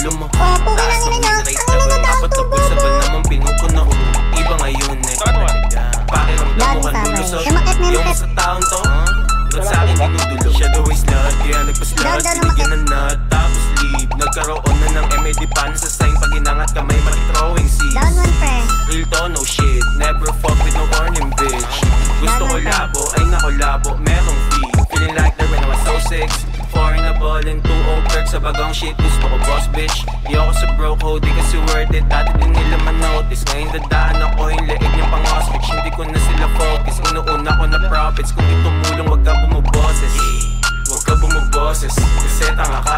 ulo mo. Taas ng rate level, apat na pulsabal naman pinupuno. Iba ngayon eh, pakiramdam mo kan lulusot. Yung sa taon to, ba't sa'kin dinudulo? Siya daw ay slut, kaya nagpa-slut, binigyan ng nut, tapos leave. Nagkaroon na ng MAD pan sa sign. Pag inangat kamay, maki-throwing seeds. Real to, no shit, never fuck with no warning bitch. Gusto ko labo, ay nakolabo, merong fee. Feeling like that when I was so sick. Foreign na ball and 2-0 perk sa bagong shit. Gusto ko boss bitch, di ako sa broke hoe, di kasi worth it. Dati din nila man-notice, ngayon dadaan ako yung leeg niyang pang-ostrich. Hindi ko na sila focus, inuuna ko na profits. Kung di tumulong, wag ka bumuboses. Wag ka bumuboses, kasi tanga ka.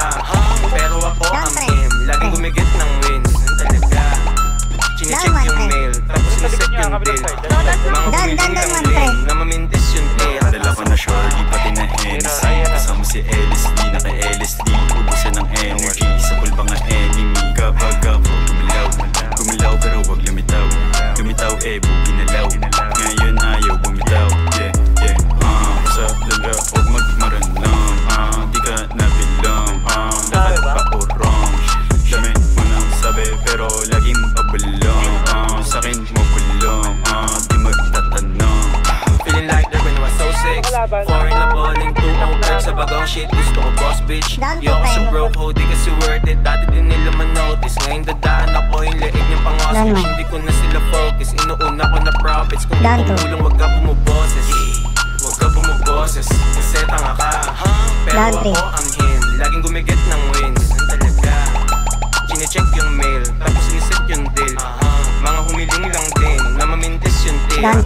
Pero ako ang him, laging gumigit ng wins. Talaga, chine-check yung mail, tapos niset yung bill. Mga humiling lang lane, na mamintis yung tail. Dala ko na shorty, pati na Hennessy. Kasama si LSD, naka-LSD. Ubusan ng energy, sa pulba nga enemy. Kapag ako gumilaw, gumilaw pero wag lumitaw. Lumitaw bugi na law. Ngayon ayaw bumitaw, yeah, yeah. Sa laga, huwag magmaranam. Di ka nabilang, lakad pa o wrong. Dami mo nang sabi, pero lagi magpabalong. Sa'kin mo bulong, di magtatanong. Feeling like that when I was so sick. Foreign na balling 2-0 perk sa bagong shit. Gusto ko boss bitch, di ako sa broke hoe, di kasi worth it. Dati din nila man-notice, ngayon dadaan ako yung leeg niyang pang-ostrich. Hindi ko na sila focus, inuuna ko na profits. Kung di tumulong, wag ka bumuboses. Wag ka bumuboses, kasi tanga ka. Pero ako ang him, laging gumigit ng wins. Talaga, chine-check yung mail, tapos niset yung deal. Mga humiling lang din, na mamintis yung tail.